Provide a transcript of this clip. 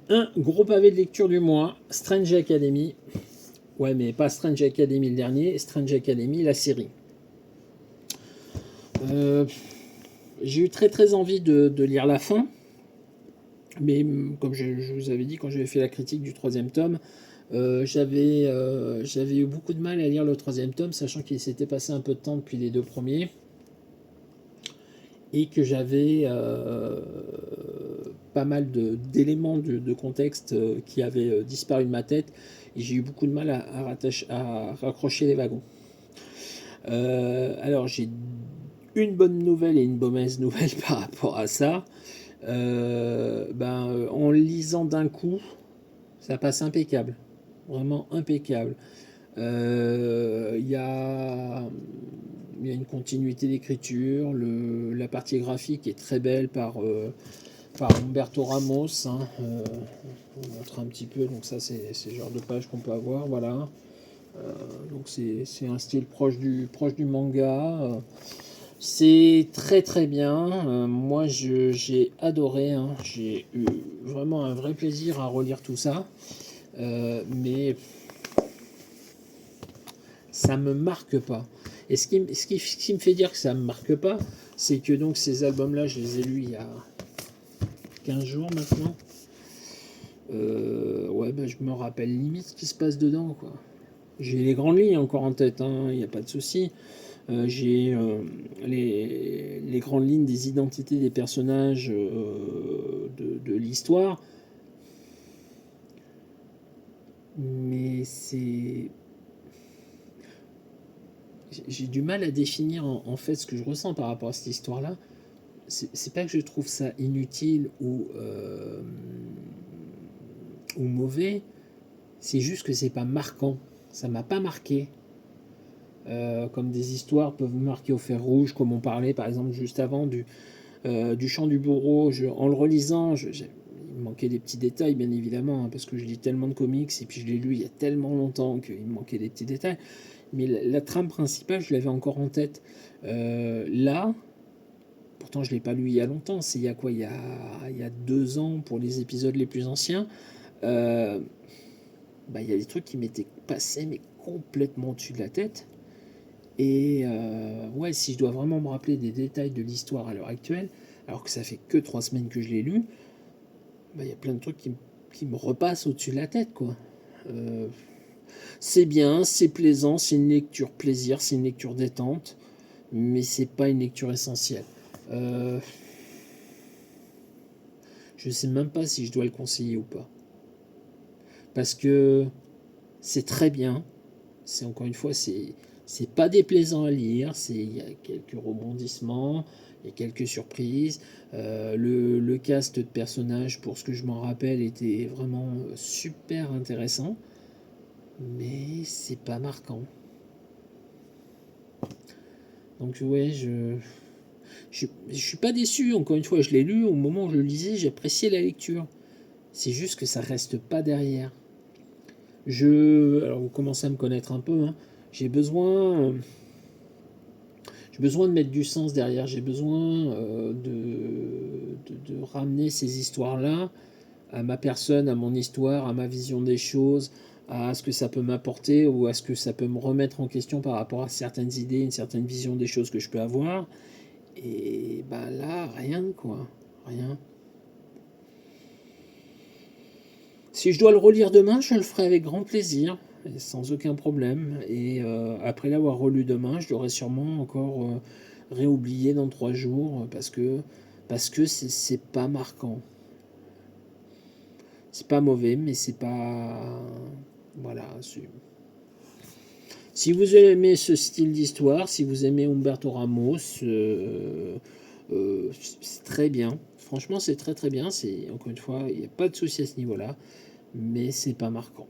Un gros pavé de lecture du mois, Strange Academy. Ouais, mais pas Strange Academy le dernier, Strange Academy, la série. Euh, j'ai eu très très envie de lire la fin, mais comme je vous avais dit quand j'avais fait la critique du troisième tome, j'avais eu beaucoup de mal à lire le troisième tome, sachant qu'il s'était passé un peu de temps depuis les deux premiers, et que j'avais pas mal d'éléments de contexte qui avaient disparu de ma tête, et j'ai eu beaucoup de mal à raccrocher les wagons. Alors j'ai une bonne nouvelle et une mauvaise nouvelle par rapport à ça. En lisant d'un coup, ça passe impeccable. Vraiment impeccable. Il y a une continuité d'écriture. La partie graphique est très belle par Humberto Ramos. Hein. On montre un petit peu. Donc ça, c'est le genre de page qu'on peut avoir. Voilà. Donc c'est un style proche du manga. C'est très très bien. Moi, j'ai adoré. Hein. J'ai eu vraiment un vrai plaisir à relire tout ça. Mais ça me marque pas. Et ce qui me fait dire que ça me marque pas, c'est que donc ces albums-là, je les ai lus il y a 15 jours maintenant. Je me rappelle limite ce qui se passe dedans, quoi. J'ai les grandes lignes encore en tête, il n'y a pas de souci. J'ai les grandes lignes des identités des personnages de l'histoire. Mais j'ai du mal à définir en fait ce que je ressens par rapport à cette histoire-là. C'est pas que je trouve ça inutile ou mauvais, c'est juste que c'est pas marquant. Ça m'a pas marqué. Comme des histoires peuvent me marquer au fer rouge, comme on parlait par exemple juste avant du chant du bourreau. En le relisant, il me manquait des petits détails, bien évidemment, hein, parce que je lis tellement de comics et puis je l'ai lu il y a tellement longtemps qu'il me manquait des petits détails. Mais la trame principale, je l'avais encore en tête. Là, pourtant je ne l'ai pas lu il y a longtemps, c'est il y a quoi, il y a 2 ans pour les épisodes les plus anciens. Euh, il y a des trucs qui m'étaient passés, mais complètement au-dessus de la tête. Et ouais, si je dois vraiment me rappeler des détails de l'histoire à l'heure actuelle, alors que ça fait que 3 semaines que je l'ai lu, il y a plein de trucs qui me repassent au-dessus de la tête, quoi. Euh, c'est bien, c'est plaisant, c'est une lecture plaisir, c'est une lecture détente, mais c'est pas une lecture essentielle. Euh, je sais même pas si je dois le conseiller ou pas. Parce que c'est très bien, c'est encore une fois, c'est pas déplaisant à lire, il y a quelques rebondissements, il y a quelques surprises. Le cast de personnages, pour ce que je m'en rappelle, était vraiment super intéressant, mais c'est pas marquant. Donc ouais, je suis pas déçu. Encore une fois, je l'ai lu au moment où je le lisais, j'appréciais la lecture. C'est juste que ça reste pas derrière. Alors vous commencez à me connaître un peu. Hein. J'ai besoin, j'ai besoin de mettre du sens derrière. J'ai besoin de ramener ces histoires-là à ma personne, à mon histoire, à ma vision des choses, à ce que ça peut m'apporter ou à ce que ça peut me remettre en question par rapport à certaines idées, une certaine vision des choses que je peux avoir. Et bah là, rien quoi. Rien. Si je dois le relire demain, je le ferai avec grand plaisir, sans aucun problème. Et après l'avoir relu demain, je l'aurai sûrement encore réoublié dans 3 jours parce que c'est pas marquant. C'est pas mauvais, mais c'est pas. Voilà. Si vous aimez ce style d'histoire, si vous aimez Humberto Ramos, c'est très bien. Franchement, c'est très très bien. Encore une fois, il n'y a pas de souci à ce niveau-là, mais c'est pas marquant.